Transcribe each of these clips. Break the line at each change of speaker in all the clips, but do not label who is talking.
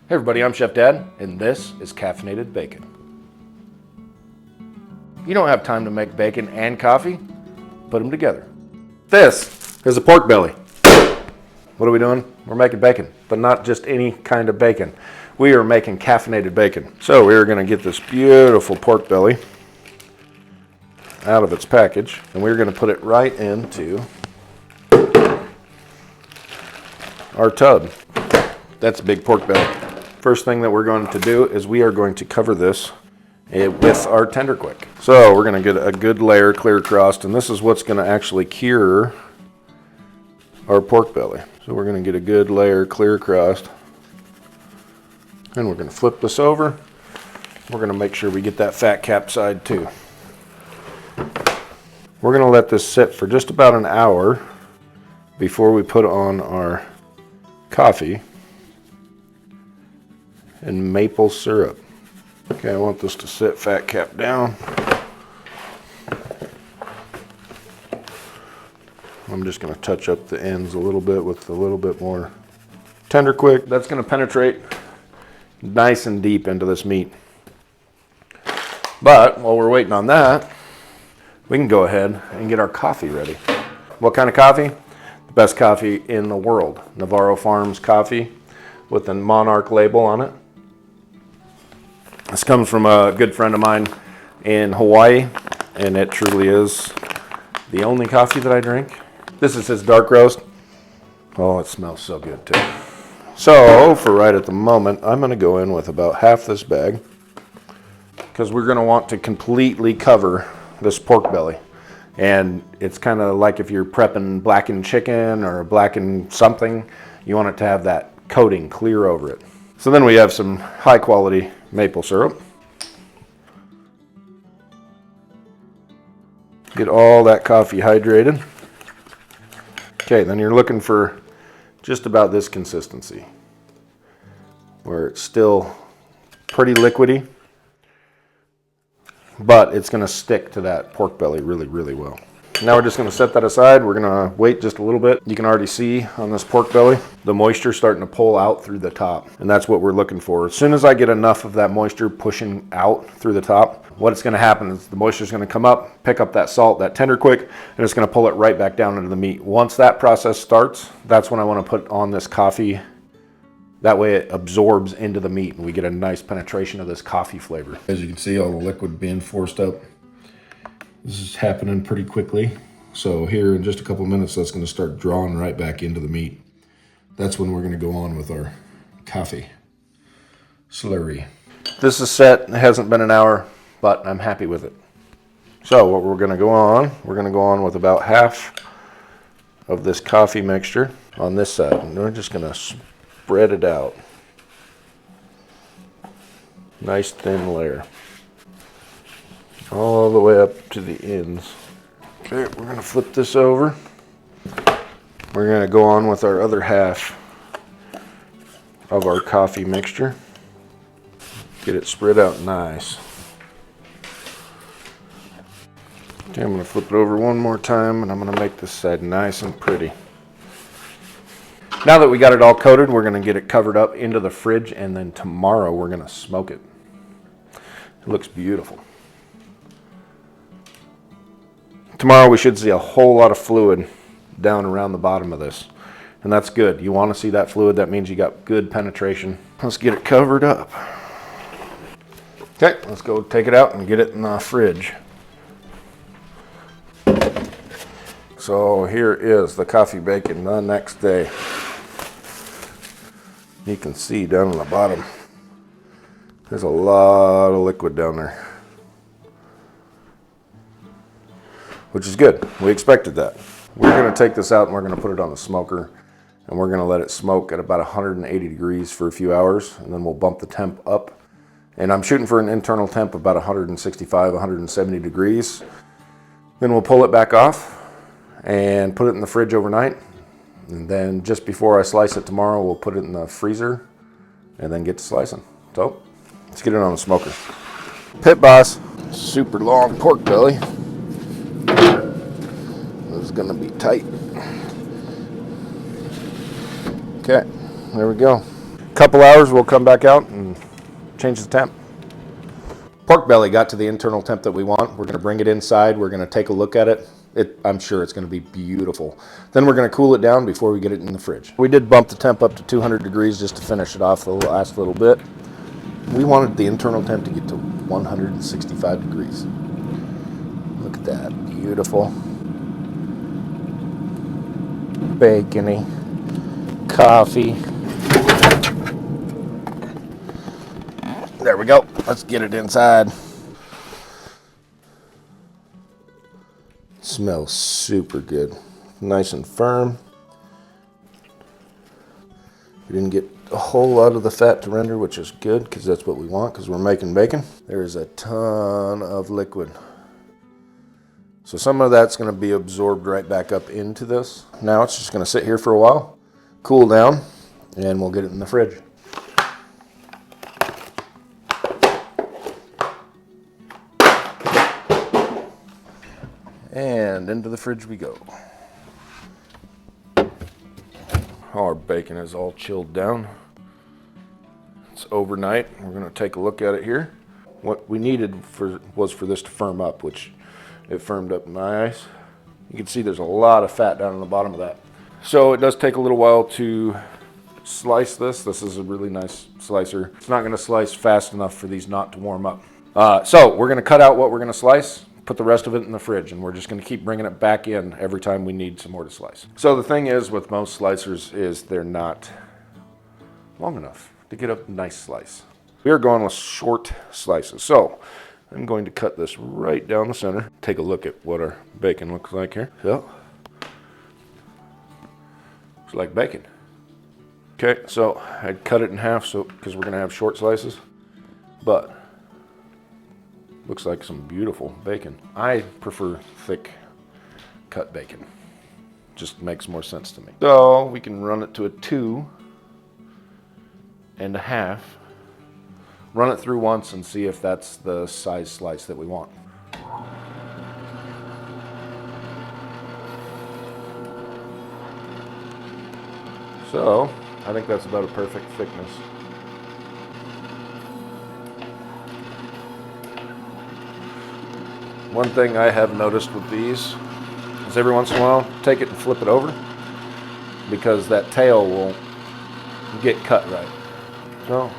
Hey everybody, I'm Chef Dad, and this is Caffeinated Bacon. You don't have time to make bacon and coffee? Put them together. This is a pork belly. What are we doing? We're making bacon, but not just any kind of bacon. We are making caffeinated bacon. So we are going to get this beautiful pork belly out of its package, and we're going to put it right into our tub. That's a big pork belly. First thing that we're going to do is we are going to cover this with our Tenderquick. So we're going to get a good layer clear across, and this is what's going to actually cure our pork belly. So we're going to get a good layer clear across, and we're going to flip this over. We're going to make sure we get that fat cap side too. We're going to let this sit for just about an hour before we put on our coffee and maple syrup. Okay, I want this to sit fat cap down. I'm just going to touch up the ends a little bit with a little bit more Tenderquick. That's going to penetrate nice and deep into this meat. But while we're waiting on that, we can go ahead and get our coffee ready. What kind of coffee? The best coffee in the world. Navarro Farms Coffee with the Monarch label on it. This comes from a good friend of mine in Hawaii, and it truly is the only coffee that I drink. This is his dark roast. Oh, it smells so good too. So for right at the moment, I'm going to go in with about half this bag because we're going to want to completely cover this pork belly. And it's kind of like if you're prepping blackened chicken or blackened something, you want it to have that coating clear over it. So then we have some high quality maple syrup. Get all that coffee hydrated. Okay, then you're looking for just about this consistency, where it's still pretty liquidy, but it's going to stick to that pork belly really, really well. Now we're just going to set that aside. We're going to wait just a little bit. You can already see on this pork belly, the moisture starting to pull out through the top, and that's what we're looking for. As soon as I get enough of that moisture pushing out through the top, what's going to happen is the moisture is going to come up, pick up that salt, that Tenderquick, and it's going to pull it right back down into the meat. Once that process starts, that's when I want to put on this coffee. That way it absorbs into the meat and we get a nice penetration of this coffee flavor. As you can see, all the liquid being forced up. This is happening pretty quickly. So here in just a couple minutes, that's going to start drawing right back into the meat. That's when we're going to go on with our coffee slurry. This is set. It hasn't been an hour, but I'm happy with it. So what we're going to go on with about half of this coffee mixture on this side. And we're just going to spread it out. Nice thin layer. All the way up to the ends. Okay, we're going to flip this over. We're going to go on with our other half of our coffee mixture. Get it spread out nice. Okay, I'm going to flip it over one more time, and I'm going to make this side nice and pretty. Now that we got it all coated, we're going to get it covered up into the fridge, and then tomorrow we're going to smoke it. It looks beautiful. Tomorrow we should see a whole lot of fluid down around the bottom of this, and that's good. You want to see that fluid. That means you got good penetration. Let's get it covered up. Okay, let's go take it out and get it in the fridge. So here is the coffee bacon the next day. You can see down on the bottom, there's a lot of liquid down there, which is good. We expected that. We're going to take this out and we're going to put it on the smoker, and we're going to let it smoke at about 180 degrees for a few hours, and then we'll bump the temp up. And I'm shooting for an internal temp of about 165, 170 degrees. Then we'll pull it back off and put it in the fridge overnight. And then just before I slice it tomorrow, we'll put it in the freezer and then get to slicing. So let's get it on the smoker. Pit Boss, super long pork belly. This is gonna be tight. Okay, there we go. Couple hours, we'll come back out and change the temp. Pork belly got to the internal temp that we want. We're going to bring it inside. We're going to take a look at it. I'm sure it's going to be beautiful. Then we're going to cool it down before we get it in the fridge. We did bump the temp up to 200 degrees just to finish it off the last little bit. We wanted the internal temp to get to 165 degrees. Look at that, beautiful. Bacony, coffee. There we go. Let's get it inside. Smells super good. Nice and firm. We didn't get a whole lot of the fat to render, which is good because that's what we want because we're making bacon. There's a ton of liquid. So some of that's going to be absorbed right back up into this. Now it's just going to sit here for a while, cool down, and we'll get it in the fridge. And into the fridge we go. Our bacon is all chilled down. It's overnight. We're going to take a look at it here. What we needed was for this to firm up, which it firmed up nice. You can see there's a lot of fat down on the bottom of that. So it does take a little while to slice this. This is a really nice slicer. It's not going to slice fast enough for these not to warm up. So we're going to cut out what we're going to slice, put the rest of it in the fridge, and we're just going to keep bringing it back in every time we need some more to slice. So the thing is with most slicers is they're not long enough to get a nice slice. We are going with short slices. So I'm going to cut this right down the center. Take a look at what our bacon looks like here. So, it's like bacon. Okay, so I'd cut it in half because we're going to have short slices, but looks like some beautiful bacon. I prefer thick cut bacon. Just makes more sense to me. So we can run it to a 2.5. Run it through once and see if that's the size slice that we want. So I think that's about a perfect thickness. One thing I have noticed with these is every once in a while, take it and flip it over because that tail won't get cut right. So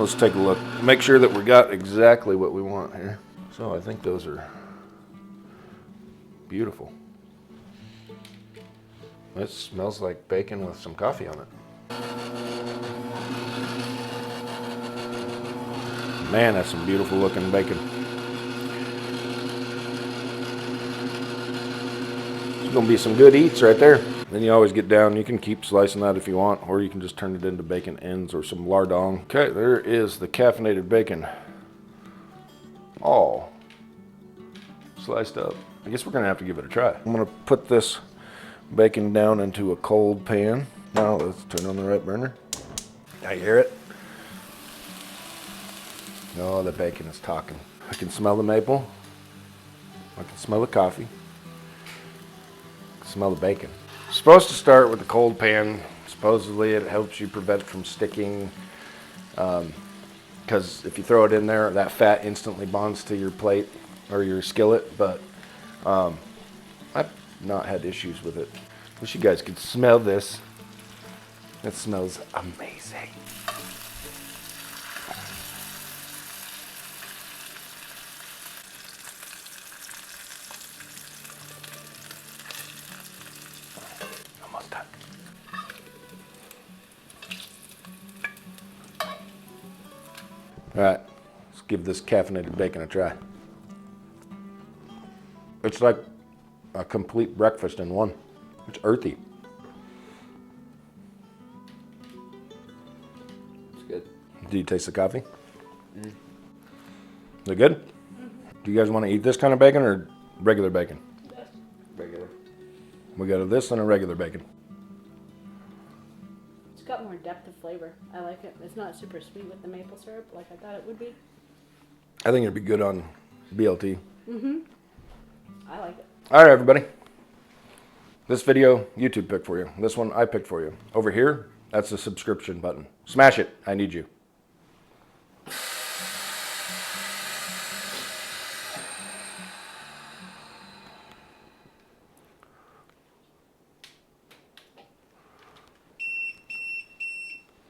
let's take a look. Make sure that we got exactly what we want here. So I think those are beautiful. It smells like bacon with some coffee on it. Man, that's some beautiful looking bacon. It's gonna be some good eats right there. Then you always get down, you can keep slicing that if you want, or you can just turn it into bacon ends or some lardong. Okay, there is the caffeinated bacon. All sliced up. I guess we're gonna have to give it a try. I'm gonna put this bacon down into a cold pan. Now let's turn on the right burner. I hear it. Oh, the bacon is talking. I can smell the maple. I can smell the coffee. I can smell the bacon. Supposed to start with a cold pan. Supposedly it helps you prevent it from sticking because if you throw it in there, that fat instantly bonds to your plate or your skillet, but I've not had issues with it. Wish you guys could smell this. It smells amazing. Almost done. All right, let's give this caffeinated bacon a try. It's like a complete breakfast in one. It's earthy. It's good. Do you taste the coffee? Mm. Is it good? Mm-hmm. Do you guys want to eat this kind of bacon or regular bacon? Yes. Regular. We got this and a regular bacon.
It's got more depth of flavor. I like it. It's not super sweet with the maple syrup like I thought it would be.
I think it'd be good on BLT.
I like it.
All right, everybody. This video, YouTube picked for you. This one, I picked for you. Over here, that's the subscription button. Smash it. I need you.